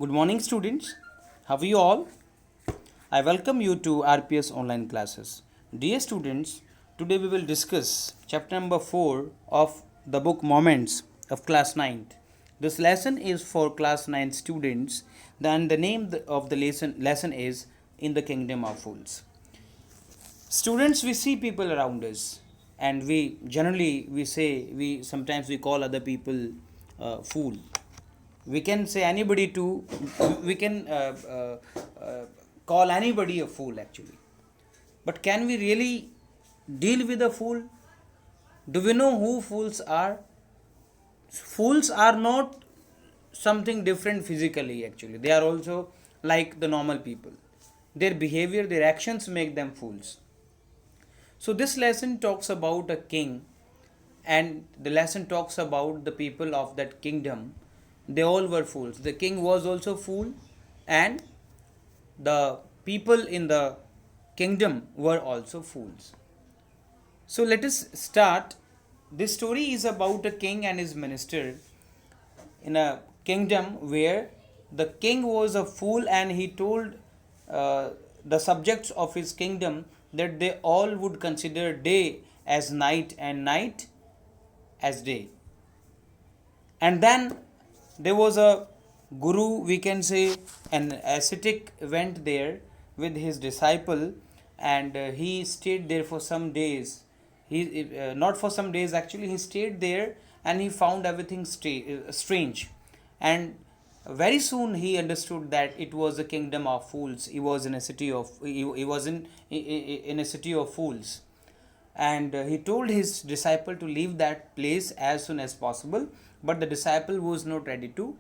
Good morning, students. How are you all? I welcome you to RPS online classes. Dear students, today we will discuss chapter number 4 of the book Moments of class 9th. This lesson is for class 9 students, and the name of the lesson is In the Kingdom of Fools. Students, we see people around us, and we sometimes we call other people fool. We can say anybody to we can call anybody a fool actually, but can we really deal with a fool? Do we know who fools are? Fools are not something different physically actually, they are also like the normal people. Their behavior, their actions make them fools. So this lesson talks about a king, and the lesson talks about the people of that kingdom. They all were fools. The king was also fool, and the people in the kingdom were also fools. So let us start. This story is about a king and his minister in a kingdom where the king was a fool, and he told the subjects of his kingdom that they all would consider day as night and night as day. And then there was a guru, we can say an ascetic, went there with his disciple, and he stayed there for some days. He not for some days actually, he stayed there and he found everything strange. And very soon he understood that it was a kingdom of fools. He was in a city of he was in a city of fools. And he told his disciple to leave that place as soon as possible, but the disciple was not ready to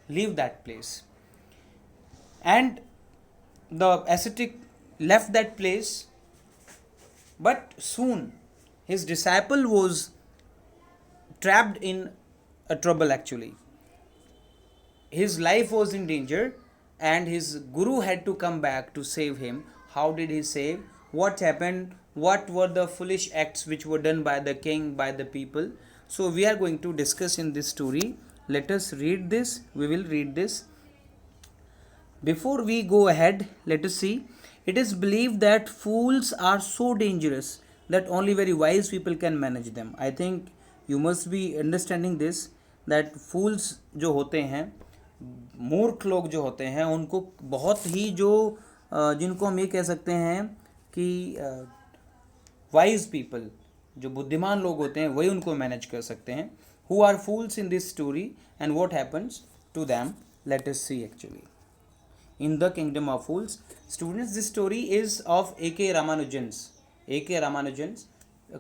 leave that place. And the ascetic left that place, but soon his disciple was trapped in a trouble actually. His life was in danger, and his guru had to come back to save him. How did he save? What happened? What were the foolish acts which were done by the king, by the people? So we are going to discuss in this story. Let us read this. We will read this. Before we go ahead, let us see. It is believed that fools are so dangerous that only very wise people can manage them. I think you must be understanding this, that fools जो होते हैं, मूर्ख लोग जो होते हैं, उनको बहुत ही जिनको हम ये कह सकते हैं कि वाइज पीपल, जो बुद्धिमान लोग होते हैं, वही उनको मैनेज कर सकते हैं. Who are fools in this story and what happens to them? Let us see actually. In the Kingdom of Fools, students, this story is of A.K. Ramanujan's. A.K. Ramanujan's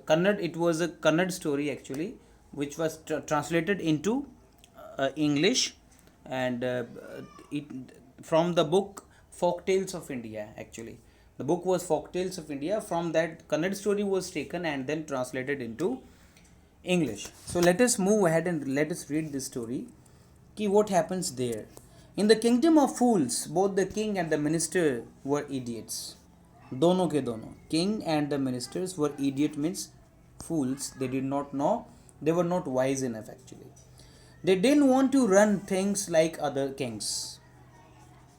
Kannada. It was a Kannada story actually, which was translated into English, and it from the book Folk Tales of India actually. The book was Folk Tales of India. From that, Kannada story was taken and then translated into English. So let us move ahead and let us read this story. What happens there? In the kingdom of fools, both the king and the minister were idiots. दोनों के दोनों, king and the ministers were idiot, means fools. They did not know. They were not wise enough actually. They didn't want to run things like other kings.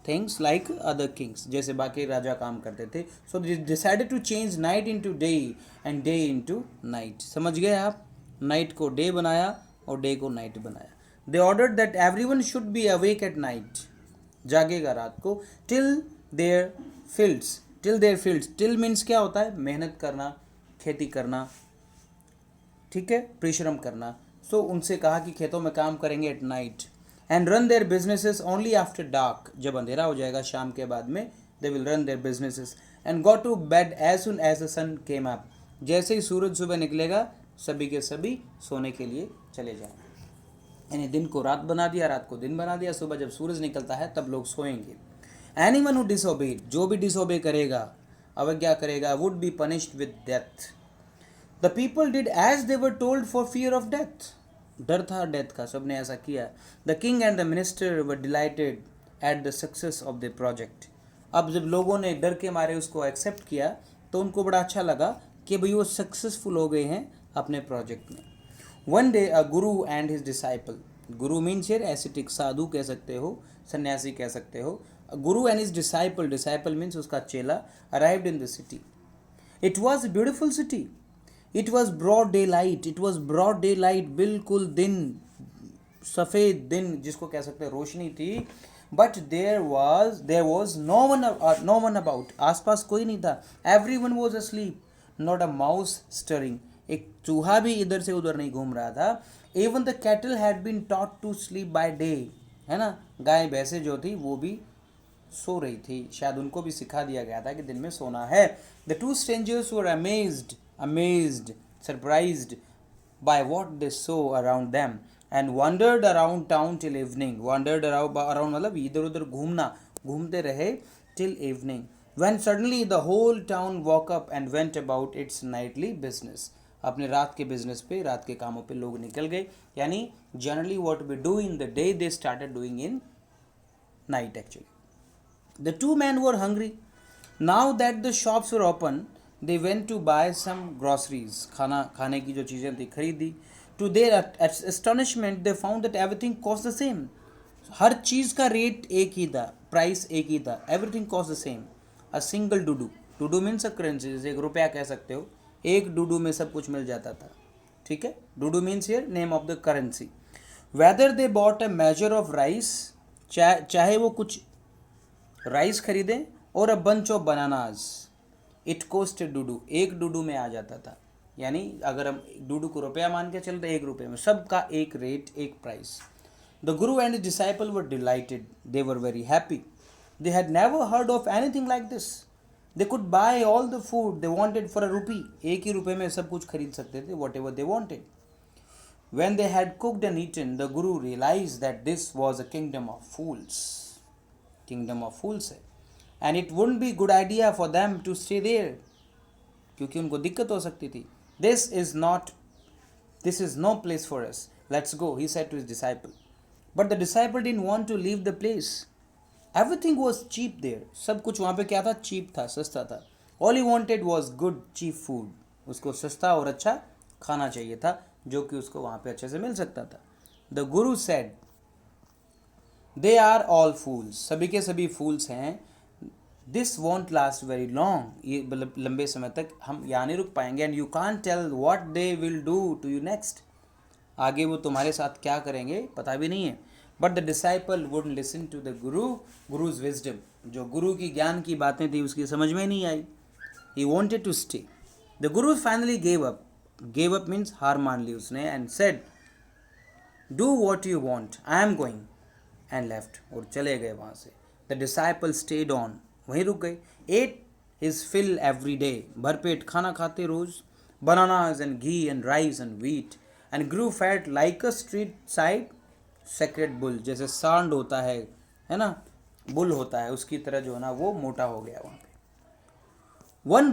Things like other kings, जैसे बाकी राजा काम करते थे. So they decided to change night into day and day into night. समझ गए आप? Night को day बनाया और day को night बनाया. They ordered that everyone should be awake at night. जागेगा रात को. Till their fields. Till means क्या होता है? मेहनत करना, खेती करना, ठीक है, परिश्रम करना. So उनसे कहा कि खेतों में काम करेंगे at night. And run their businesses only after dark. जब अंधेरा हो जाएगा शाम के बाद में, they will run their businesses. And go to bed as soon as the sun came up. जैसे ही सूरज सुबह निकलेगा, सभी के सभी सोने के लिए चले जाएंगे. यानी दिन को रात बना दिया, रात को दिन बना दिया. सुबह जब सूरज निकलता है तब लोग सोएंगे. Anyone who disobeyed, जो भी disobey करेगा, अवज्ञा करेगा, would be punished with death. The people did as they were told for fear of death. डर था डेथ का, सबने ऐसा किया. The king and the minister were delighted at the success of their project. अब जब लोगों ने डर के मारे उसको एक्सेप्ट किया, तो उनको बड़ा अच्छा लगा कि भाई वो सक्सेसफुल हो गए हैं अपने प्रोजेक्ट में. One day a guru and his disciple, Guru means here acetic, साधु कह सकते हो, सन्यासी कह सकते हो. गुरु and his disciple, disciple means उसका चेला, arrived in the city. It was a beautiful city. It was broad day light. It was broad day light, बिल्कुल दिन, सफ़ेद दिन जिसको कह सकते हैं, रोशनी थी. But there was no one about. आसपास कोई नहीं था. Everyone was asleep. Not a mouse stirring. एक चूहा भी इधर से उधर नहीं घूम रहा था. Even the cattle had been taught to sleep by day. है ना, गाय भैंसे जो थी वो भी सो रही थी. शायद उनको भी सिखा दिया गया था कि दिन में सोना है. The two strangers were amazed, surprised by what they saw around them, and wandered around town till evening. Wandered around मतलब इधर उधर घूमते रहे till evening, when suddenly the whole town woke up and went about its nightly business. अपने रात के business पे, रात के कामों पे लोग निकल गए. यानी generally what we do in the day they started doing in night actually. The two men were hungry. Now that the shops were open, they went to buy some groceries. खाने की जो चीज़ें थी खरीदी. To their astonishment, they found that everything cost the same. हर चीज़ का rate एक ही था, price एक ही था. Everything cost the same. A single डुडू. डुडू मीन्स अ करेंसी, जैसे 1 रुपया कह सकते हो. एक डुडू में सब कुछ मिल जाता था. ठीक है, डुडू means here name of the currency. Whether they bought a measure of rice, चाहे वो कुछ राइस खरीदें, और a bunch of bananas, it cost डुडू. एक डुडू में आ जाता था. यानी अगर हम डुडू को रुपया मान के चलते, 1 रुपये में सबका एक रेट, एक price. The Guru and his disciple were delighted. They were very happy. They had never heard of anything like this. They could buy all the food they wanted for a rupee. एक ही रुपये में सब कुछ खरीद सकते थे, whatever they wanted. When they had cooked and eaten, the Guru realized that this was a kingdom of fools. Kingdom of fools है. And it wouldn't be good idea for them to stay there. क्योंकि उनको दिक्कत हो सकती थी. This is no place for us. Let's go, he said to his disciple. But the disciple didn't want to leave the place. Everything was cheap there. सब कुछ वहाँ पे क्या था? cheap था, सस्ता था. All he wanted was good cheap food. उसको सस्ता और अच्छा खाना चाहिए था, जो कि उसको वहाँ पे अच्छे से मिल सकता था. The Guru said, they are all fools. सभी के सभी fools हैं. This won't last very long. ये लंबे समय तक हम यहाँ नहीं रुक पाएंगे. And you can't tell what they will do to you next. आगे वो तुम्हारे साथ क्या करेंगे पता भी नहीं है. But the disciple wouldn't listen to the Guru's wisdom. जो गुरु की ज्ञान की बातें थी उसकी समझ में नहीं आई. He wanted to stay. The Guru finally gave up. Gave up means हार मान ली उसने, and said, do what you want, I am going, and left. और चले गए वहाँ से. The disciple stayed on. वहीं रुक गए. Ate his fill every day. भरपेट खाना खाते रोज. Bananas and ghee and rice and wheat. And grew fat like a street side sacred bull. जैसे सांड होता है ना, बुल होता है, उसकी तरह जो है ना वो मोटा हो गया वहाँ पे. One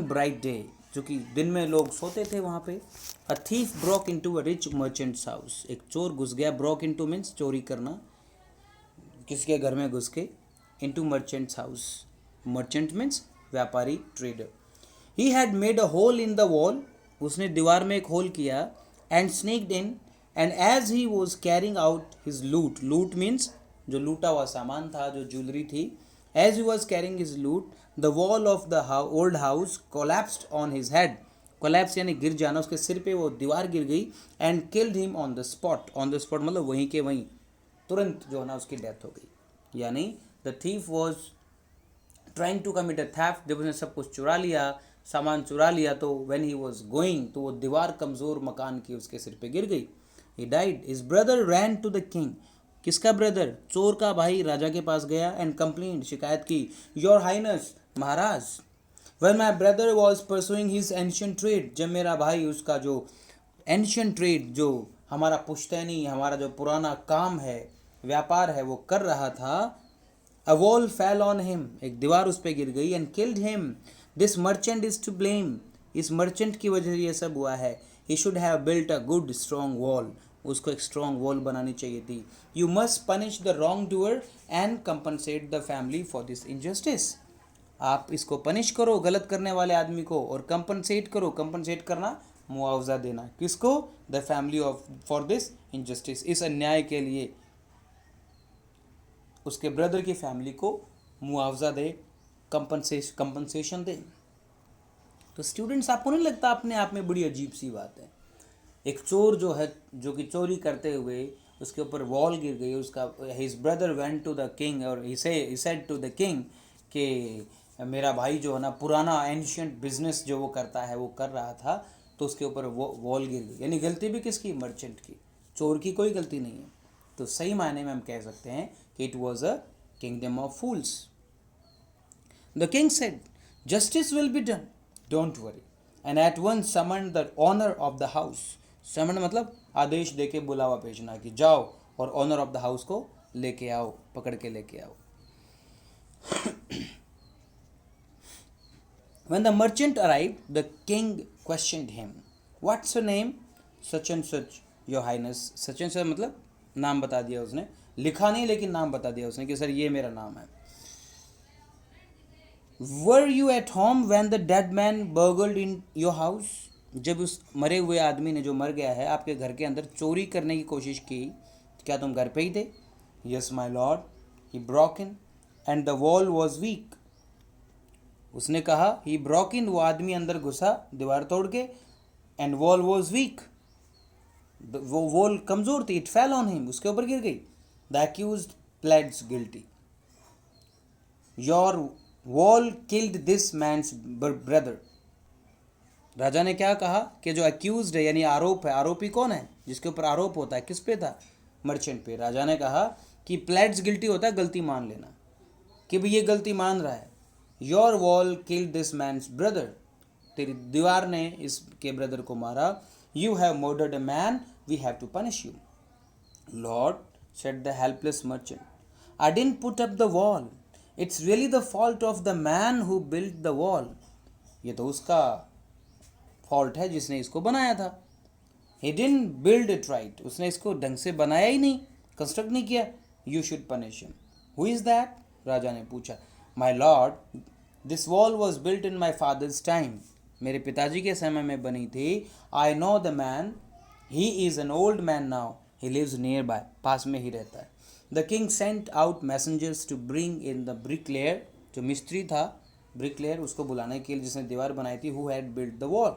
bright day, जो कि दिन में लोग सोते थे वहाँ पे. A thief broke into a rich merchant's house. एक चोर घुस गया. Broke into means चोरी करना, किसके घर में घुस के. Into merchant's house. Merchant means व्यापारी, trader. He had made a hole in the wall. उसने दीवार में एक होल किया. And sneaked in. And as he was carrying out his loot. Loot means जो लूटा हुआ सामान था, जो ज्वेलरी थी. As he was carrying his loot, the wall of the old house collapsed on his head. Collapse यानी गिर जाना, उसके सिर पे वो दीवार गिर गई. And killed him on the spot. On the spot मतलब वहीं के वहीं, तुरंत जो है ना उसकी डेथ हो गई. यानी the thief was trying to commit a theft. जब उसने सब कुछ चुरा लिया, सामान चुरा लिया, तो when he was going, तो वो दीवार कमज़ोर मकान की उसके सिर पे गिर गई. He died. His brother ran to the king. किसका ब्रदर? चोर का भाई राजा के पास गया. एंड कंप्लेंट, शिकायत की. योर हाइनेस, महाराज, when my brother was pursuing his ancient trade, जब मेरा भाई उसका जो ancient trade, जो हमारा पुश्तैनी, हमारा जो पुराना काम है, व्यापार है, वो कर रहा था. a wall fell on him. एक दीवार उस पर गिर गई. and killed him. this merchant is to blame. इस मर्चेंट की वजह से ये सब हुआ है. he should have built a good strong wall. उसको एक स्ट्रॉन्ग वॉल बनानी चाहिए थी. You must punish the wrong doer and compensate the family for this injustice. आप इसको पनिश करो, गलत करने वाले आदमी को, और कंपनसेट करो. कंपनसेट करना मुआवजा देना। किसको? The family of for this injustice, इस अन्याय के लिए उसके ब्रदर की फैमिली को मुआवजा दे, कंपनसेशन दे। तो स्टूडेंट्स, आपको नहीं लगता अपने आप में बड़ी अजीब सी बात है? एक चोर जो है, जो कि चोरी करते हुए उसके ऊपर वॉल गिर गई, उसका his brother went to the king और he said to the king कि मेरा भाई जो है ना पुराना एंशियंट बिजनेस जो वो करता है वो कर रहा था, तो उसके ऊपर वो वॉल गिर गई। यानी गलती भी किसकी? मर्चेंट की, चोर की कोई गलती नहीं है। तो सही मायने में हम कह सकते हैं कि it was a kingdom of fools. The king said, justice will be done, don't worry, and at once summoned the owner of the house. Summon मतलब आदेश देके बुलावा भेजना कि जाओ और ओनर ऑफ द हाउस को लेके आओ, पकड़ के लेके आओ। When the merchant arrived, the king questioned him. What's your name? Such and such, your highness. Such and such मतलब नाम बता दिया उसने, लिखा नहीं लेकिन नाम बता दिया उसने कि सर ये मेरा नाम है। Were you at home when the dead man burgled in your house? जब उस मरे हुए आदमी ने, जो मर गया है, आपके घर के अंदर चोरी करने की कोशिश की, क्या तुम घर पे ही थे? Yes, my lord. He broke in and the wall was weak. उसने कहा ही ब्रॉक इन, वो आदमी अंदर घुसा दीवार तोड़ के, एंड वॉल वॉज वीक, वो वॉल कमजोर थी, इट फेल ऑन हिम, उसके ऊपर गिर गई। The accused pleads guilty, your wall killed this man's brother. राजा ने क्या कहा कि जो अक्यूज्ड है यानी आरोप है, आरोपी कौन है? जिसके ऊपर आरोप होता है, किस पे था? मर्चेंट पे। राजा ने कहा कि प्लेड्स गिल्टी होता है गलती मान लेना, कि भाई ये गलती मान रहा है। Your wall killed this man's brother, तेरी दीवार ने इसके ब्रदर को मारा। You have murdered a man, we have to punish you. Lord, said the helpless merchant, I didn't put up the wall, it's really the fault of the man who built the wall. ये तो उसका fault है जिसने इसको बनाया था। He didn't build it right, उसने इसको ढंग से बनाया ही नहीं, कंस्ट्रक्ट नहीं किया। You should punish him. Who is that? राजा ने पूछा। My lord, this wall was built in my father's time, मेरे पिताजी के समय में बनी थी। I know the man, he is an old man now, he lives near by, पास में ही रहता है। The king sent out messengers to bring in the bricklayer, जो मिस्त्री था, ब्रिकलेयर, उसको बुलाने के लिए जिसने दीवार बनाई थी, who had built the wall.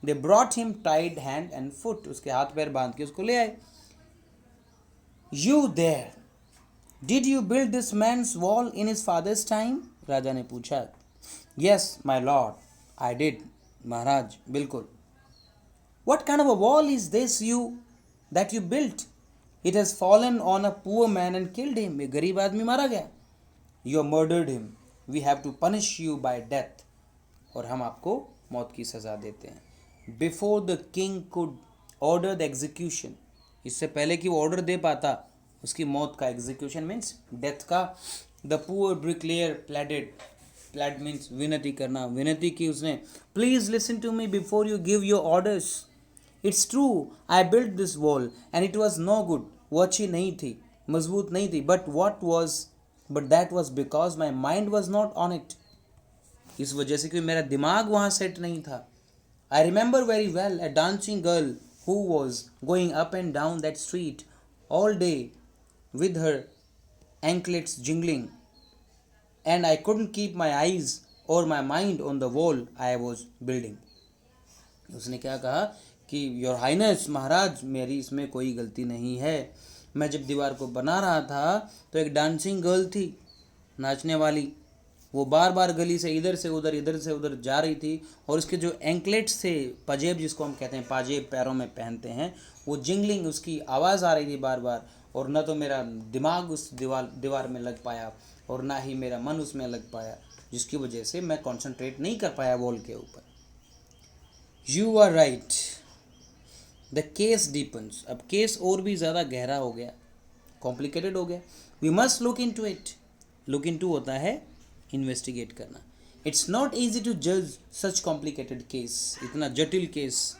They brought him tied hand and foot, उसके हाथ पैर बांध के उसको ले आए। You there, did you build this man's wall in his father's time? राजा ने पूछा। Yes my lord, I did, महाराज बिल्कुल। What kind of a wall is this you that you built? It has fallen on a poor man and killed him, एक गरीब आदमी मारा गया। You have murdered him, we have to punish you by death, और हम आपको मौत की सज़ा देते हैं। Before the king could order the execution, इससे पहले कि वो ऑर्डर दे पाता उसकी मौत का, एग्जीक्यूशन मीन्स डेथ का, the poor bricklayer pleaded, plead means विनती करना, विनती की उसने। Please listen to me before you give your orders. It's true I built this wall and it was no good, वो अच्छी नहीं थी, मजबूत नहीं थी, but that was because my mind was not on it, इस वजह से कि मेरा दिमाग वहाँ सेट नहीं था। I remember very well a dancing girl who was going up and down that street all day with her anklets jingling, and I couldn't keep my eyes or my mind on the wall I was building. उसने क्या कहा कि your highness, महाराज मेरी इसमें कोई गलती नहीं है। मैं जब दीवार को बना रहा था तो एक डांसिंग गर्ल थी, नाचने वाली, वो बार बार गली से इधर से उधर जा रही थी, और उसके जो एंकलेट्स थे, पजेब जिसको हम कहते हैं, पाजेब पैरों में पहनते हैं, वो जिंगलिंग, उसकी आवाज़ आ रही थी बार बार, और न तो मेरा दिमाग उस दीवार में लग पाया और ना ही मेरा मन उसमें लग पाया, जिसकी वजह से मैं कंसंट्रेट नहीं कर पाया वॉल के ऊपर। You are right, the case deepens, अब केस और भी ज़्यादा गहरा हो गया, कॉम्प्लिकेटेड हो गया। We must look into it, look into होता है इन्वेस्टिगेट करना। इट्स नॉट ईजी टू जज सच कॉम्प्लिकेटेड केस, इतना जटिल case.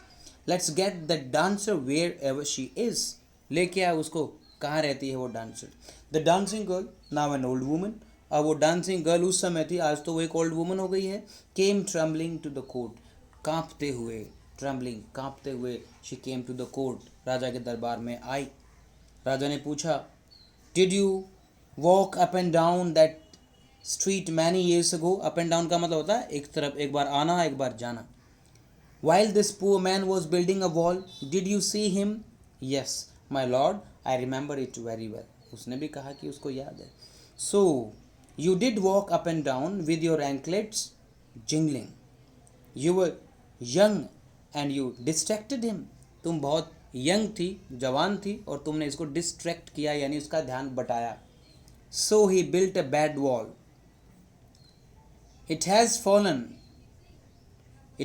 Let's get the dancer wherever she is, लेके आ उसको, कहाँ रहती है वो dancer. The dancing girl, now an old woman, अब वो डांसिंग गर्ल उस समय थी, आज तो वो एक ओल्ड वुमन हो गई है। Came trembling to the court, कांपते हुए ट्रेम्बलिंग, कांपते हुए, she came to the court, राजा के दरबार में आई। राजा ने पूछा, did you walk up and down that street many years ago? Up and down का मतलब होता है एक तरफ, एक बार आना एक बार जाना। While this poor man was building a wall, did you see him? Yes, my lord, I remember it very well. उसने भी कहा कि उसको याद है। So, you did walk up and down with your anklets jingling. You were young and you distracted him. तुम बहुत young थी, जवान थी, और तुमने इसको डिस्ट्रैक्ट किया, यानी उसका ध्यान बटाया। So he built a bad wall. It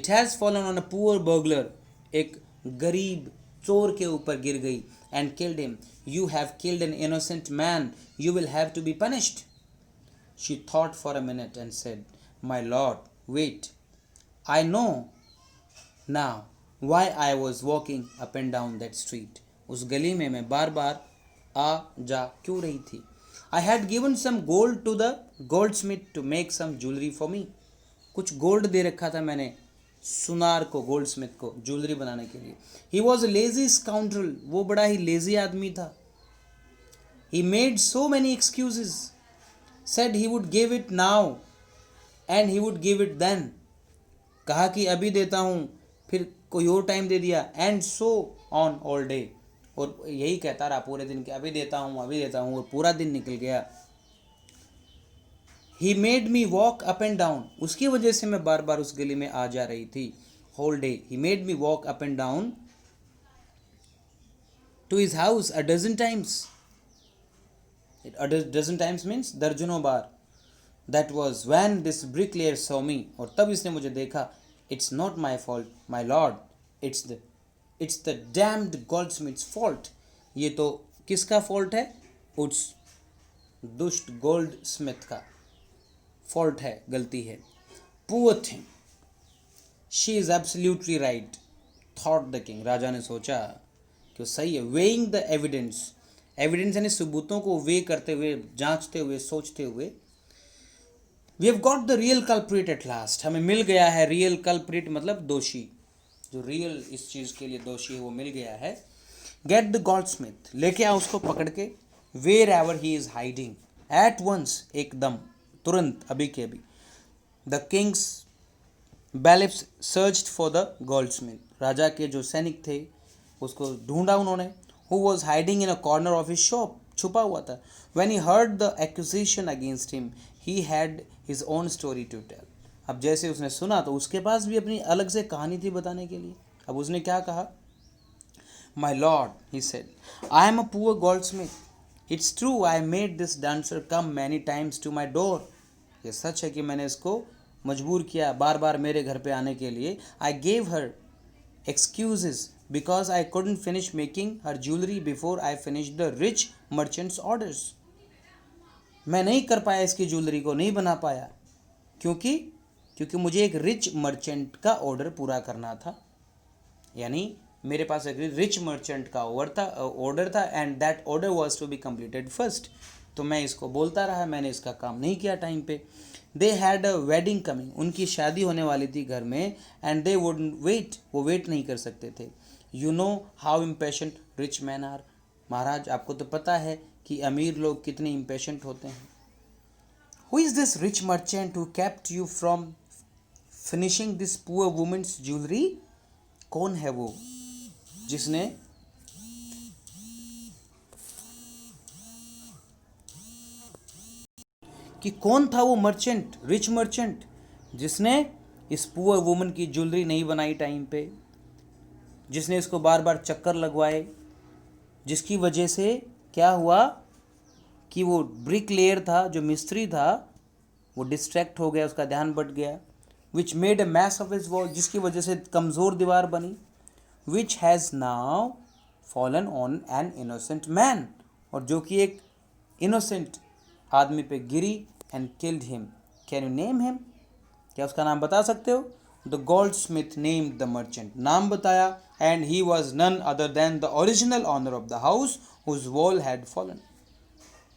has fallen on a poor burglar. एक गरीब चोर के ऊपर गिर गई, and killed him. You have killed an innocent man. You will have to be punished. She thought for a minute and said, my lord, wait. I know now why I was walking up and down that street. उस गली में मैं बार बार आ जा क्यों रही थी? I had given some gold to the goldsmith to make some jewelry for me. कुछ gold दे रखा था मैंने सुनार को, गोल्डस्मिथ को, ज्वेलरी बनाने के लिए। He was a lazy scoundrel. वो बड़ा ही लेजी आदमी था। He made so many excuses. Said he would give it now and he would give it then. कहा कि अभी देता हूँ, फिर कोई और टाइम दे दिया, and so on all day. और यही कहता रहा पूरे दिन कि अभी देता हूँ, और पूरा दिन निकल गया। He made me walk up and down. उसकी वजह से मैं बार बार उस गली में आ जा रही थी। Whole day. He made me walk up and down to his house a dozen times. A dozen times means दर्जनों बार. That was when this bricklayer saw me. और तब इसने मुझे देखा। It's not my fault, my lord. It's the damned goldsmith's fault. ये तो किसका fault है? उस दुष्ट गोल्डस्मिथ का फॉल्ट है, गलती है। Poor thing, she is absolutely right, thought the king. राजा ने सोचा कि वो सही है। वेइंग द एविडेंस, एविडेंस यानी सबूतों को वे करते हुए, जांचते हुए, सोचते हुए, we have got the real culprit at last. हमें मिल गया है रियल कल्प्रिट, मतलब दोषी, जो रियल इस चीज़ के लिए दोषी है वो मिल गया है। गेट द गोल्डस्मिथ, लेके आओ उसको पकड़ के। Wherever he is hiding, at once, एकदम, तुरंत, अभी के अभी। The king's bailiffs searched for the goldsmith, राजा के जो सैनिक थे उसको ढूंढा उन्होंने। Who was hiding in a corner of his shop, छुपा हुआ था। When he heard the accusation against him, he had his own story to tell. अब जैसे उसने सुना तो उसके पास भी अपनी अलग से कहानी थी बताने के लिए। अब उसने क्या कहा? My lord, he said, I am a poor goldsmith. It's true I made this dancer come many times to my door. ये सच है कि मैंने इसको मजबूर किया बार बार मेरे घर पे आने के लिए. I gave her excuses because I couldn't finish making her jewellery before I finish the rich merchants orders. मैं नहीं कर पाया, इसकी ज्वेलरी को नहीं बना पाया, क्योंकि मुझे एक रिच मर्चेंट का ऑर्डर पूरा करना था. यानी मेरे पास एक रिच मर्चेंट का ऑर्डर था and that order was to be completed first. तो मैं इसको बोलता रहा, मैंने इसका काम नहीं किया टाइम पे. They had a wedding coming, उनकी शादी होने वाली थी घर में. एंड दे वुडंट वेट, वो वेट नहीं कर सकते थे. You know how impatient rich man are. महाराज आपको तो पता है कि अमीर लोग कितने इम्पेशेंट होते हैं. Who is this rich merchant who kept you from finishing this poor woman's jewellery. कौन है वो जिसने कि कौन था वो मर्चेंट, रिच मर्चेंट, जिसने इस पुअर वुमन की ज्वेलरी नहीं बनाई टाइम पे, जिसने इसको बार बार चक्कर लगवाए, जिसकी वजह से क्या हुआ कि वो ब्रिक लेयर था, जो मिस्त्री था, वो डिस्ट्रैक्ट हो गया, उसका ध्यान बट गया. Which made a mess of his wall, जिसकी वजह से कमज़ोर दीवार बनी. Which has now fallen on an innocent man, और जो कि एक इनोसेंट आदमी पे गिरी. And killed him. Can you name him, क्या उसका नाम बता सकते हो? The goldsmith named the merchant, नाम बताया. And he was none other than the original owner of the house whose wall had fallen.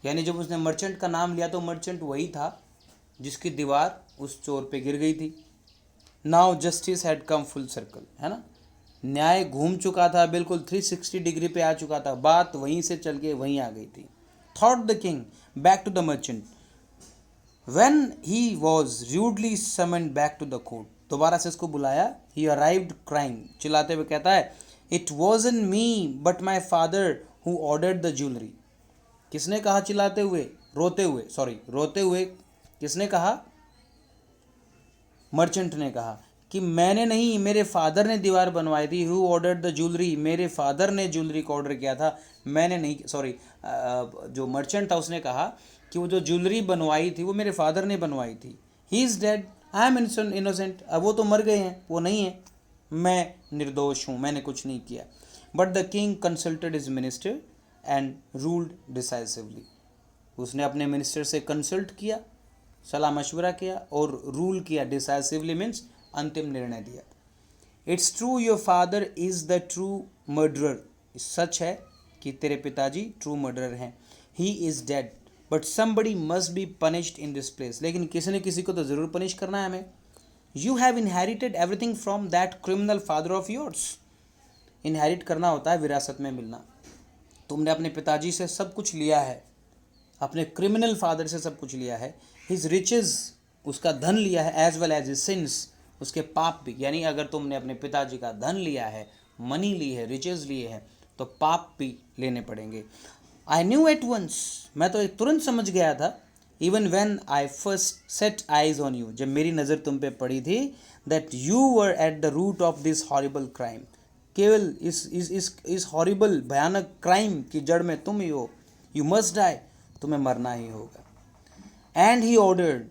यानी जब उसने मर्चेंट का नाम लिया तो मर्चेंट वही था जिसकी दीवार उस चोर पे गिर गई थी. Now justice had come full circle, है ना. न्याय घूम चुका था, बिल्कुल 360 डिग्री पे आ चुका था, बात वहीं से चल के वहीं आ गई थी. Thought the king back to the merchant when he was rudely summoned back to the court. दोबारा से इसको बुलाया. ही अराइव्ड क्राइंग, चिल्लाते हुए कहता है, it wasn't me but my father who ordered the jewellery. किसने कहा चिल्लाते हुए, रोते हुए, सॉरी रोते हुए किसने कहा? मर्चेंट ने कहा कि मैंने नहीं, मेरे फादर ने दीवार बनवाई थी. हु ऑर्डर्ड द ज्वेलरी, मेरे फादर ने ज्वेलरी को ऑर्डर किया था, मैंने नहीं. सॉरी, जो मर्चेंट था उसने कहा कि वो जो ज्वेलरी बनवाई थी वो मेरे फादर ने बनवाई थी. ही is dead, I am innocent. अब वो तो मर गए हैं, वो नहीं है, मैं निर्दोष हूँ, मैंने कुछ नहीं किया. But the king consulted his minister and ruled decisively. उसने अपने मिनिस्टर से कंसल्ट किया, सलाह मशवरा किया और रूल किया. डिसाइसिवली मीन्स अंतिम निर्णय दिया. It's true your father is the true murderer. सच है कि तेरे पिताजी ट्रू मर्डरर हैं. He is dead but somebody must be punished in this place. लेकिन किसी न किसी को तो ज़रूर पनिश करना है हमें. You have inherited everything from that criminal father of yours. Inherit करना होता है विरासत में मिलना. तुमने अपने पिताजी से सब कुछ लिया है, अपने क्रिमिनल फादर से सब कुछ लिया है. हिज रिचेज, उसका धन लिया है, as well as his sins, उसके पाप भी. यानी अगर तुमने अपने पिताजी का धन लिया है, मनी ली है, रिचेज लिए हैं, तो पाप भी लेने पड़ेंगे. आई न्यू एट वंस, मैं तो तुरंत समझ गया था. Even when I first set eyes on you, जब मेरी नज़र तुम पे पड़ी थी, that you were at the root of this horrible crime. केवल इस हॉरिबल भयानक क्राइम की जड़ में तुम ही हो. यू मस्ट डाई, तुम्हें मरना ही होगा. And he ordered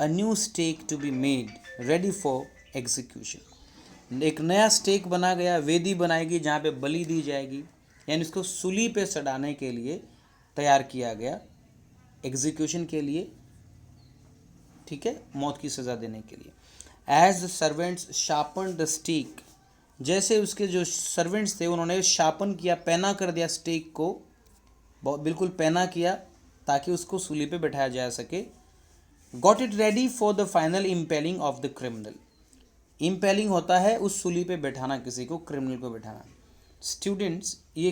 a new stake to be made ready for execution. एक नया स्टेक बना गया, वेदी बनाएगी जहाँ पे बलि दी जाएगी, यानी इसको सूली पे चढ़ाने के लिए तैयार किया गया, एग्जीक्यूशन के लिए, ठीक है, मौत की सज़ा देने के लिए. As the servants sharpen the stake, जैसे उसके जो सर्वेंट्स थे उन्होंने शार्पन किया, पैना कर दिया स्टेक को, बिल्कुल पैना किया ताकि उसको सूली पे बैठाया जा सके. Got it ready for the final impelling of the criminal. Impelling होता है उस सूली पे बैठाना, किसी को, क्रिमिनल को बैठाना. स्टूडेंट्स, ये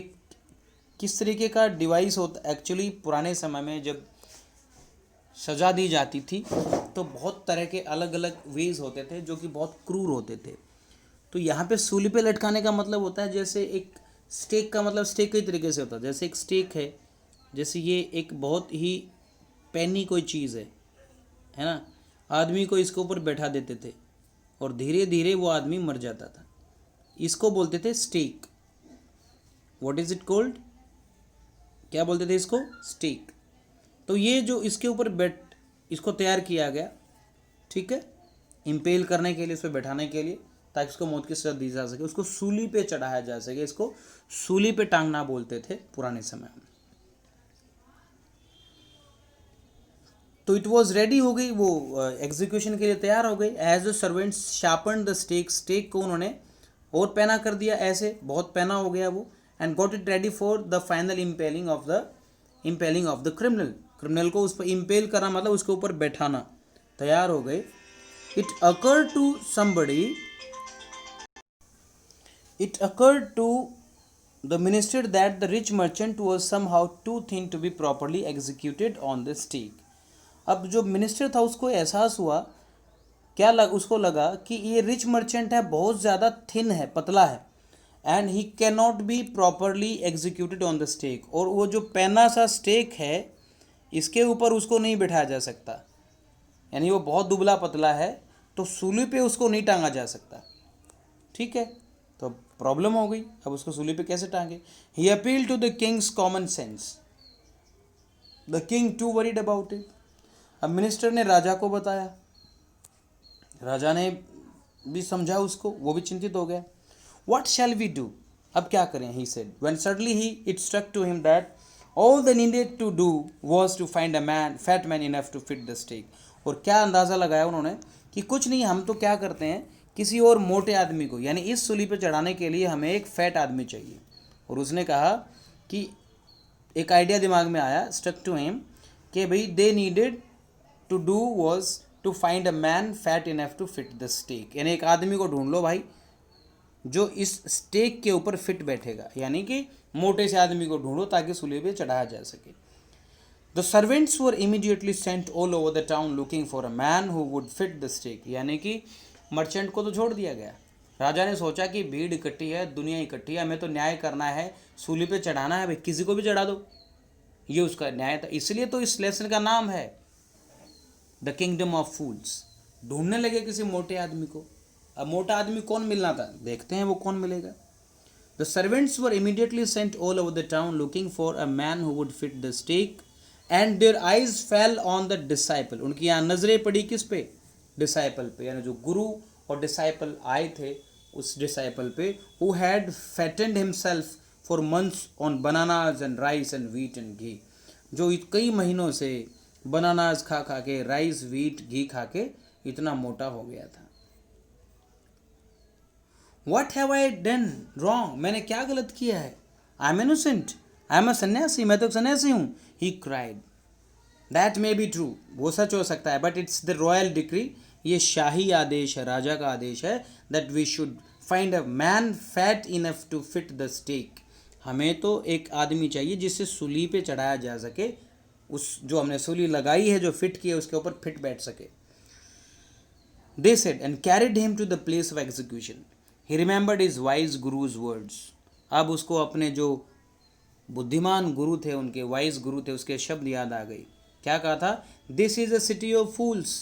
किस तरीके का डिवाइस होता, एक्चुअली पुराने समय में जब सज़ा दी जाती थी तो बहुत तरह के अलग अलग वेज होते थे जो कि बहुत क्रूर होते थे. तो यहाँ पे सूली पे लटकाने का मतलब होता है, जैसे एक स्टेक का मतलब, स्टेक कई तरीके से होता है. जैसे एक स्टेक है, जैसे ये एक बहुत ही पैनी कोई चीज़ है ना, आदमी को इसके ऊपर बैठा देते थे और धीरे धीरे वो आदमी मर जाता था. इसको बोलते थे stake. What is it called, क्या बोलते थे इसको? स्टेक. तो ये जो इसके ऊपर इसको तैयार किया गया, ठीक है, इम्पेल करने के लिए, इस पर बैठाने के लिए, ताकि उसको मौत की सज़ा दी जा सके, उसको सूली पे चढ़ाया जा सके. इसको सूली पे टांगना बोलते थे पुराने समय में. तो इट वॉज रेडी, हो गई वो, एग्जीक्यूशन के लिए तैयार हो गई. As the servants sharpen the stake, stake को उन्होंने और पैना कर दिया, ऐसे बहुत पैना हो गया वो. And got it ready for the final impelling of the criminal. Criminal को उस पर इम्पेल करना मतलब उसके ऊपर बैठाना. तैयार हो गए. It occurred to the minister that the rich merchant was somehow too thin to be properly executed on the stake. अब जो मिनिस्टर था उसको एहसास हुआ, उसको लगा कि ये रिच मर्चेंट है, बहुत ज़्यादा थिन है, पतला है, and he can not be properly executed on the stake. और वो जो पैना सा स्टेक है, इसके ऊपर उसको नहीं बिठाया जा सकता, यानी वो बहुत दुबला पतला है, तो सूली पे उसको नहीं टांगा जा सकता. ठीक है, तो प्रॉब्लम हो गई. अब उसको सूली पे कैसे टांगे? He appeal to the king's common sense. The king too worried about it. अब मिनिस्टर ने राजा को बताया, राजा ने भी समझा उसको, वो भी चिंतित हो गया. व्हाट शैल वी डू, अब क्या करें? He said. When suddenly it struck to him that all the needed to do was to find a fat man enough to fit the stake. और क्या अंदाज़ा लगाया उन्होंने कि कुछ नहीं, हम तो क्या करते हैं, किसी और मोटे आदमी को, यानी इस सूली पे चढ़ाने के लिए हमें एक फैट आदमी चाहिए. और उसने कहा कि एक आइडिया दिमाग में आया, स्ट्रक टू हिम, कि भाई they needed to do was to find a man fat enough to fit the stake. यानी एक आदमी को ढूंढ लो भाई जो इस स्टेक के ऊपर फिट बैठेगा, यानी कि मोटे से आदमी को ढूंढो ताकि सूली पे चढ़ाया जा सके। The servants were immediately sent all over the town looking for a man who would fit the stake, यानी कि मर्चेंट को तो छोड़ दिया गया। राजा ने सोचा कि भीड़ इकट्ठी है, दुनिया इकट्ठी है, हमें तो न्याय करना है, सूली पे चढ़ाना है, भाई किसी को भी चढ़ा दो, ये उसका न्याय था। इसलिए तो इस लेसन का नाम है द किंगडम ऑफ फूल्स। ढूंढने लगे किसी मोटे आदमी को। अब मोटा आदमी कौन मिलना था, देखते हैं वो कौन मिलेगा। The servants were immediately sent all over the town looking for a man who would fit the stake and their eyes fell on the disciple. उनकी यहाँ नजरें पड़ी किस पे, डिसाइपल पे, यानी जो गुरु और डिसाइपल आए थे उस डिसाइपल पे, who had fattened himself for months on bananas and rice and wheat and ghee, जो कई महीनों से बनानाज खा खा के, राइस व्हीट घी खा के इतना मोटा हो गया था। What have I done wrong? मैंने क्या गलत किया है? I am innocent. I am a सन्यासी, मैं तो एक सन्यासी हूँ। He cried. That may be true. वो सच हो सकता है, but it's the royal decree. ये शाही आदेश है, राजा का आदेश है, that we should find a man fat enough to fit the stake. हमें तो एक आदमी चाहिए जिससे सूली पे चढ़ाया जा सके, उस जो हमने सूली लगाई है, जो फिट की है, उसके ऊपर फिट बैठ सके। They said and carried him to the place of execution. He remembered his wise guru's words. अब उसको अपने जो बुद्धिमान गुरु थे, उनके वाइज गुरु थे, उसके शब्द याद आ गई। क्या कहा था? This is a city of fools.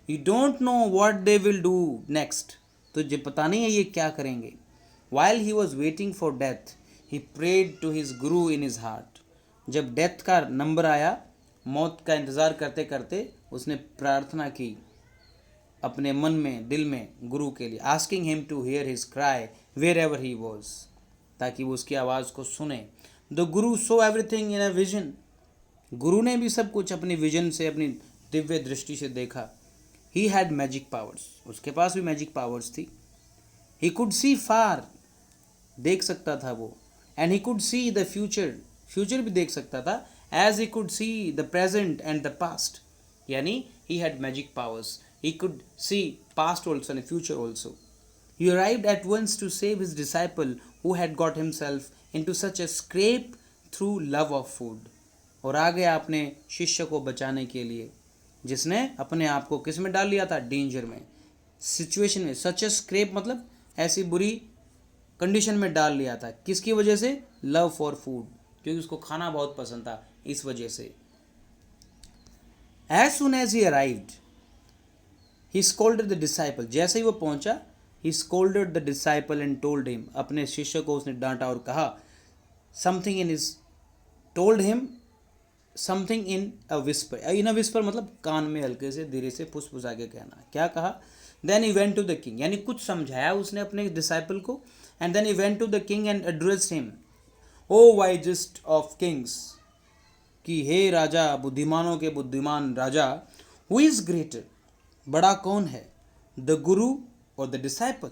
You don't know what they will do next. तुझे पता नहीं है ये क्या करेंगे। While he was waiting for death, he prayed to his guru in his heart. जब डेथ का नंबर आया, मौत का इंतज़ार करते करते उसने प्रार्थना की अपने मन में, दिल में, गुरु के लिए। Asking him to hear his cry wherever he was, ताकि वो उसकी आवाज़ को सुने। The Guru so everything in a vision. गुरु ने भी सब कुछ अपनी विजन से, अपनी दिव्य दृष्टि से देखा। ही हैड मैजिक पावर्स, उसके पास भी मैजिक पावर्स थी। ही कुड सी फार, देख सकता था वो। And he could see the future, future भी देख सकता था। As he could see the present and the past, यानी he had magic powers. He could see past also and future also. He arrived at once to save his disciple who had got himself into such a scrape through love of food. और आ गया अपने शिष्य को बचाने के लिए, जिसने अपने आप को किस में डाल लिया था? डेंजर में, सिचुएशन में। सच ए स्क्रेप मतलब ऐसी बुरी कंडीशन में डाल लिया था। किसकी वजह से? लव फॉर फूड, क्योंकि उसको खाना बहुत पसंद था, इस वजह से। As soon as he arrived, he scolded the disciple. जैसे ही वो पहुंचा, he scolded the disciple and told him. अपने शिष्य को उसने डांटा और कहा, something in his, told him something in a whisper. In a whisper मतलब कान में हल्के से, धीरे से, फुसफुसा के कहना। क्या कहा? Then he went to the king, यानी कुछ समझाया उसने अपने डिसाइपल को। And then he went to the king and addressed him. O wisest of kings, कि हे राजा, बुद्धिमानों के बुद्धिमान राजा, who is greater, बड़ा कौन है? द गुरु और द डिसाइपल,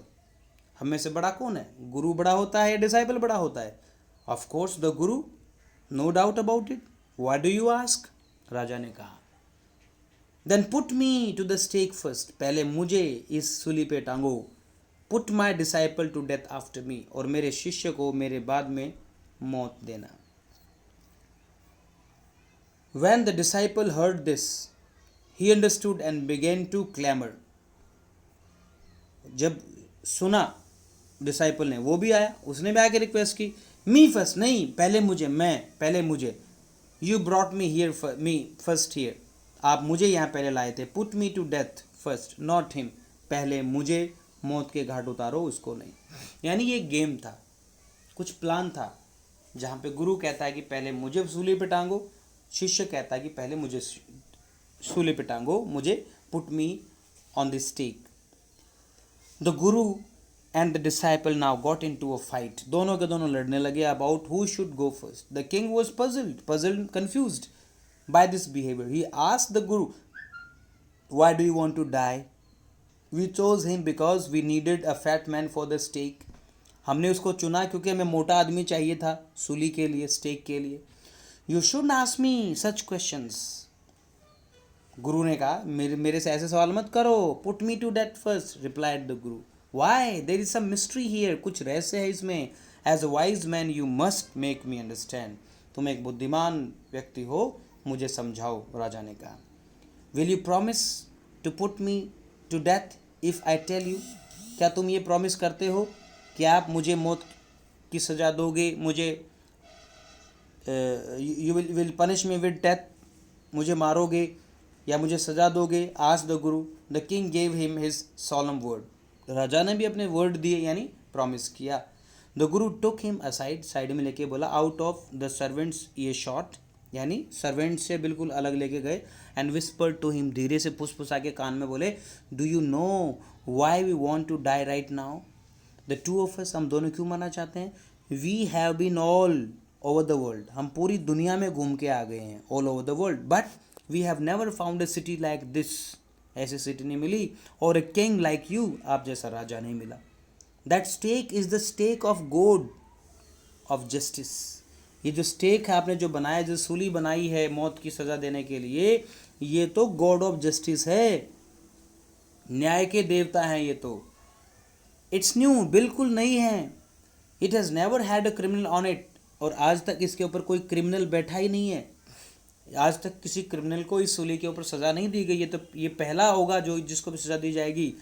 हम में से बड़ा कौन है? गुरु बड़ा होता है या डिसाइपल बड़ा होता है? Of course the guru, no doubt about it. Why do you ask? राजा ने कहा। Then put me to the stake first, पहले मुझे इस सूली पे टांगो। Put my disciple to death after me, और मेरे शिष्य को मेरे बाद में मौत देना। When the disciple heard this, he understood and began to clamor. जब सुना डिसाइपल ने, वो भी आया, उसने भी आके रिक्वेस्ट की, मी फर्स्ट, नहीं पहले मुझे, मैं पहले मुझे। You brought me here, me first here, आप मुझे यहाँ पहले लाए थे। Put me to death first, not him, पहले मुझे मौत के घाट उतारो, उसको नहीं। यानी ये गेम था, कुछ प्लान था, जहाँ पे गुरु कहता है कि पहले मुझे सूली पे टांगो, शिष्य कहता है कि पहले मुझे सूली पे टांगो, मुझे put me on the stake. The Guru and the disciple now got into a fight, दोनों के दोनों लड़ने लगे about who should go first. The king was puzzled, confused by this behaviour. He asked the guru, why do you want to die? We chose him because we needed a fat man for the stake. हमने उसको चुना क्योंकि हमें मोटा आदमी चाहिए था सूली के लिए, स्टेक के लिए। You should ask me such questions. गुरु ने कहा, मेरे से ऐसे सवाल मत करो। Put me to death first, replied the guru. Why, there is some mystery here, कुछ रहस्य है इसमें. As a wise man you must make me understand, तुम एक बुद्धिमान व्यक्ति हो, मुझे समझाओ, राजा ने कहा. Will you promise to put me to death if I tell you, क्या तुम ये प्रॉमिस करते हो कि आप मुझे मौत की सज़ा दोगे, मुझे you will punish me with death, मुझे मारोगे या मुझे सज़ा दोगे. आज the guru. The king gave him his solemn word, राजा ने भी अपने वर्ड दिए यानी प्रॉमिस किया. The Guru took him aside, side में लेके बोला, आउट ऑफ द सर्वेंट्स ये शॉट, यानी सर्वेंट से बिल्कुल अलग लेके गए. एंड विस्पर टू हिम, धीरे से फुसफुसा के कान में बोले, do you know why we want to die right now, the two of us, हम दोनों क्यों मरना चाहते हैं. We have been all over the world, हम पूरी दुनिया में घूम के आ गए हैं, all over the world, but we have never found a city like this, ऐसी सिटी नहीं मिली, और अ किंग लाइक यू, आप जैसा राजा नहीं मिला. That stake is the stake of God of justice, ये जो स्टेक है आपने जो बनाया, जो सूली बनाई है मौत की सज़ा देने के लिए, ये तो गॉड ऑफ जस्टिस है, न्याय के देवता हैं ये तो. इट्स न्यू, बिल्कुल नहीं है. It has never had a criminal on it, और आज तक इसके ऊपर कोई क्रिमिनल बैठा ही नहीं है, आज तक किसी क्रिमिनल को इस सूली के ऊपर सज़ा नहीं दी गई है, तो ये पहला होगा जो जिसको भी सज़ा दी जाएगी.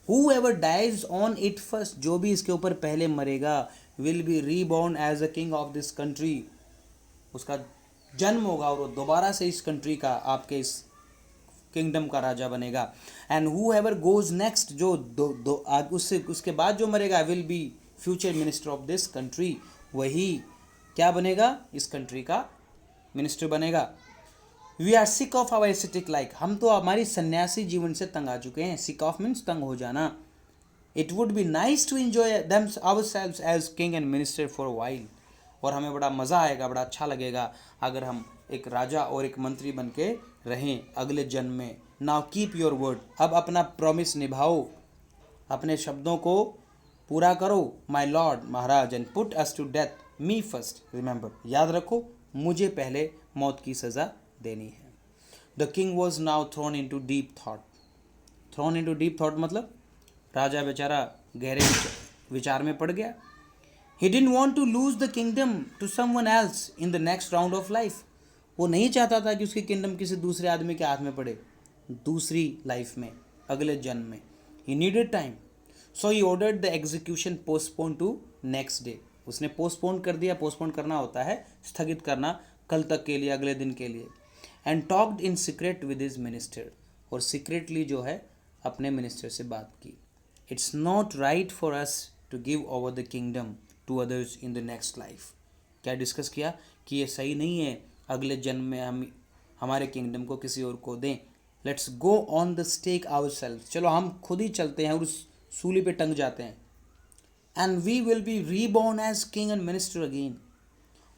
Whoever dies on it first, जो भी इसके ऊपर पहले मरेगा, will be reborn as a king of this country, उसका जन्म होगा और वो दोबारा से इस कंट्री का, आपके इस किंगडम का राजा बनेगा. एंड whoever goes next, जो उससे उसके बाद जो मरेगा, will be future minister of this country, वही क्या बनेगा, इस कंट्री का मिनिस्टर बनेगा. We are sick of our aesthetic life, हम तो हमारी सन्यासी जीवन से तंग आ चुके हैं. सिक ऑफ मीन्स तंग हो जाना. It would be nice to enjoy them ourselves as king and minister for a while, और हमें बड़ा मज़ा आएगा, बड़ा अच्छा लगेगा अगर हम एक राजा और एक मंत्री बन के रहें अगले जन्म में. नाउ कीप योर वर्ड, अब अपना प्रॉमिस निभाओ, अपने शब्दों को पूरा करो. माई लॉर्ड, महाराज, and put us to death me first, remember, याद रखो, मुझे पहले मौत की सज़ा देनी है. The king was now thrown into deep thought. Thrown into deep thought मतलब राजा बेचारा गहरे विचार में पड़ गया. He didn't want to lose the kingdom to someone else in the next round of life, वो नहीं चाहता था कि उसकी किंगडम किसी दूसरे आदमी के हाथ में पड़े दूसरी लाइफ में, अगले जन्म में. He needed time, so he ordered the execution postpone to next day. उसने पोस्टपोन कर दिया, पोस्टपोन करना होता है स्थगित करना, कल तक के लिए, अगले दिन के लिए. And talked in secret with his minister, और सीक्रेटली जो है अपने मिनिस्टर से बात की. It's not right for us to give over the kingdom to others in the next life. क्या डिस्कस किया कि ये सही नहीं है अगले जन्म में हम हमारे किंगडम को किसी और को दें. Let's go on the stake ourselves, चलो हम खुद ही चलते हैं और उस सूली पे टंग जाते हैं. And we will be reborn as king and minister again.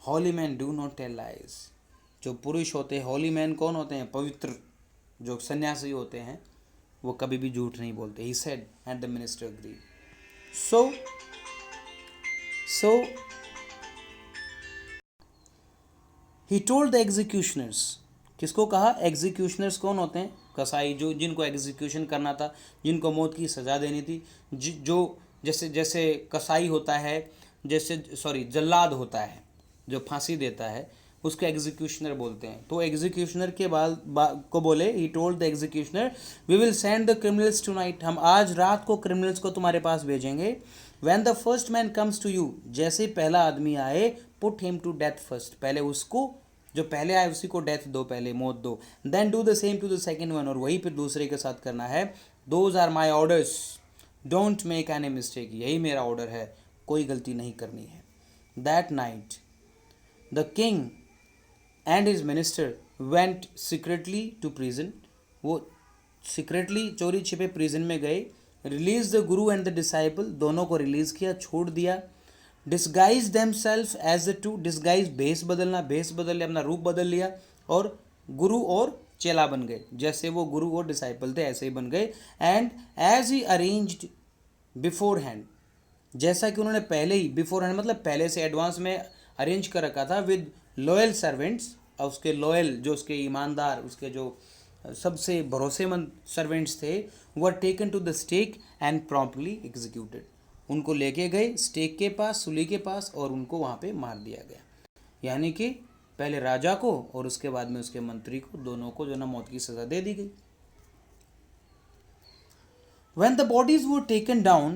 Holy man do not tell lies, जो पुरुष होते हैं, हॉली मैन कौन होते हैं, पवित्र जो सन्यासी होते हैं, वो कभी भी झूठ नहीं बोलते. He said and the minister agree. So he told the executioners, किसको कहा, एग्जीक्यूशनर्स कौन होते हैं, कसाई, जो जिनको एग्जीक्यूशन करना था, जिनको मौत की सज़ा देनी थी. जो जैसे जैसे कसाई होता है, जैसे जल्लाद होता है जो फांसी देता है, उसको एग्जीक्यूशनर बोलते हैं. तो एग्जीक्यूशनर के को बोले, he told the executioner, we will send the criminals tonight, हम आज रात को क्रिमिनल्स को तुम्हारे पास भेजेंगे. When the first man comes to you, जैसे ही पहला आदमी आए, put him to death first, पहले उसको, जो पहले आए उसी को डेथ दो, पहले मौत दो. Then do the same to the second one, और वही फिर दूसरे के साथ करना है. Those are my orders, don't make any mistake, यही मेरा ऑर्डर है, कोई गलती नहीं करनी है. That night the king and his minister went secretly to prison, वो सीक्रेटली चोरी छिपे प्रिजन में गए. Release the Guru and the disciple, दोनों को रिलीज किया, छोड़ दिया. Disguise themselves as the two, disguise भेष बदलना, भेष बदल लिया, अपना रूप बदल लिया, और गुरु और चेला बन गए. जैसे वो गुरु और डिसाइपल थे ऐसे ही बन गए. And as he arranged beforehand, जैसा कि उन्होंने पहले ही, बिफोर हैंड मतलब पहले से एडवांस में अरेंज कर रखा था, विद लॉयल सर्वेंट्स, और उसके लॉयल जो उसके ईमानदार, उसके जो सबसे भरोसेमंद सर्वेंट्स थे, were taken to the stake and promptly executed. उनको लेके गए स्टेक के पास, सूली के पास, और उनको वहाँ पे मार दिया गया। यानी कि पहले राजा को और उसके बाद में उसके मंत्री को, दोनों को जो ना मौत की सज़ा दे दी गई। When the bodies were taken down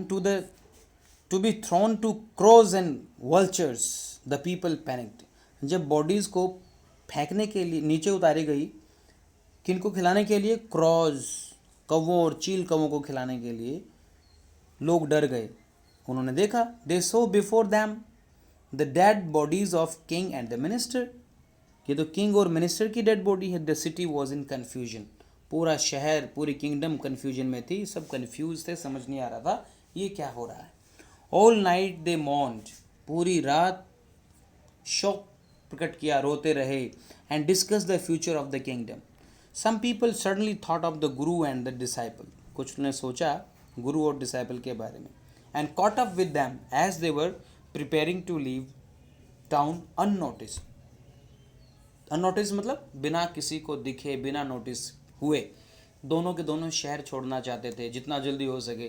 to be thrown to crows and vultures, the people panicked. जब बॉडीज को फेंकने के लिए नीचे उतारी गई, किनको खिलाने के लिए? क्रॉज, कौवों और चील कौवों को खिलाने के लिए लोग डर गए। उन्होंने देखा, they saw before them the dead bodies of king and the minister. ये तो किंग और मिनिस्टर की डेड बॉडी है। The city was in confusion. पूरा शहर, पूरी किंगडम कन्फ्यूजन में थी, सब कन्फ्यूज थे, समझ नहीं आ रहा था ये क्या हो रहा है। ऑल नाइट दे मॉन्ड, पूरी रात शोक प्रकट किया, रोते रहे। And discuss the future of the kingdom. Some people suddenly thought of the Guru and the disciple, कुछ ने सोचा गुरु और डिसाइपल के बारे में। And caught up with them as they were preparing to leave town unnoticed. Unnoticed मतलब बिना किसी को दिखे, बिना नोटिस हुए दोनों के दोनों शहर छोड़ना चाहते थे जितना जल्दी हो सके,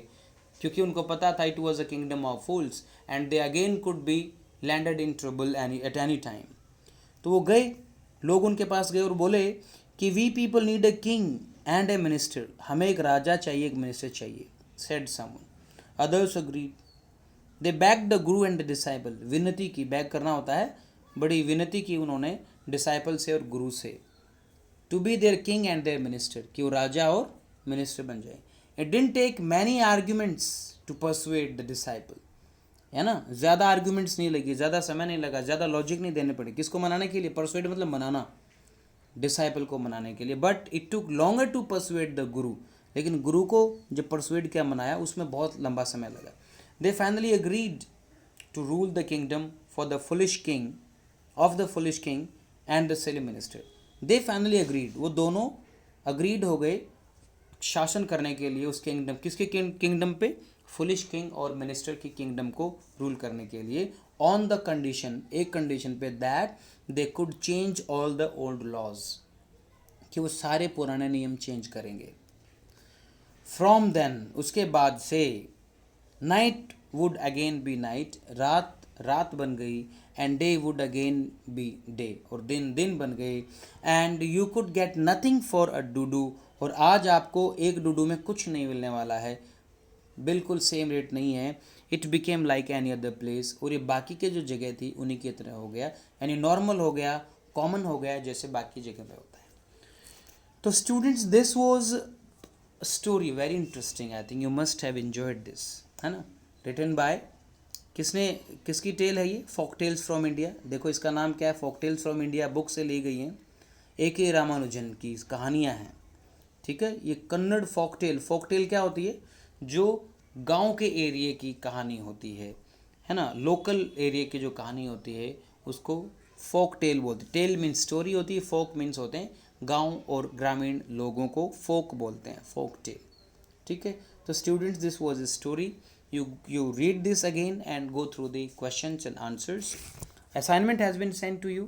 क्योंकि उनको पता था it was a kingdom of fools and they again could be landed in trouble at any time. तो वो गए, लोग उनके पास गए और बोले कि we people need a king and a minister, हमें एक राजा चाहिए, एक मिनिस्टर चाहिए। Said someone, others agreed. They beg the Guru and the disciple, विनती की, बैक करना होता है, बड़ी विनती की उन्होंने डिसाइपल से और गुरु से, to be their king and their minister, कि वो राजा और मिनिस्टर बन जाए। It didn't take many arguments to persuade the disciple, है ना, ज़्यादा आर्ग्यूमेंट्स नहीं लगी, ज़्यादा समय नहीं लगा, ज़्यादा लॉजिक नहीं देने पड़े। किसको मनाने के लिए? परसुएड मतलब मनाना, डिसाइपल को मनाने के लिए। But it took longer to persuade the guru, लेकिन गुरु को जब परसुएड किया, मनाया, उसमें बहुत लंबा समय लगा। They finally agreed to rule the kingdom for the foolish king of the foolish king and the silly minister. They finally agreed, वो दोनों अग्रीड हो गए शासन करने के लिए उस किंगडम, किसके किंगडम पे? फुलिश किंग और मिनिस्टर की किंगडम को रूल करने के लिए। ऑन द कंडीशन, एक कंडीशन पे, that they could change all the old laws, कि वो सारे पुराने नियम चेंज करेंगे। फ्रॉम देन, उसके बाद से, night would again be night, रात रात बन गई, and day would again be day, और दिन दिन बन गए। And you could get nothing for a डूडू, और आज आपको एक डूडू में कुछ नहीं मिलने वाला है, बिल्कुल सेम रेट नहीं है। It became like any other place, और ये बाकी के जो जगह थी उन्हीं की तरह हो गया, यानी नॉर्मल हो गया, कॉमन हो गया, जैसे बाकी जगह पे होता है। तो students, this was story very interesting, I think you must have enjoyed this, है ना। रिटन बाय, किसने, किसकी टेल है ये? Folk tales from India. देखो इसका नाम क्या है, folk tales from India book से ली गई हैं। A.K. रामानुजन की कहानियाँ हैं, ठीक है। ये कन्नड़ फोक टेल क्या होती है? जो गांव के एरिया की कहानी होती है ना, लोकल एरिया की जो कहानी होती है उसको फोक टेल बोलते हैं। टेल मीन्स स्टोरी होती है, फोक मीन्स होते हैं गांव और ग्रामीण लोगों को फोक बोलते हैं, फोक टेल, ठीक है। तो students, this was a story. You read this again and go through the questions and answers. Assignment has been sent to you.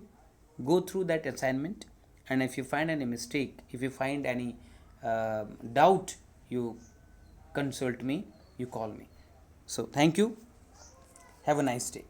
Go through that assignment, and if you find any mistake, if you find any doubt, you consult me, you call me. So thank you, have a nice day.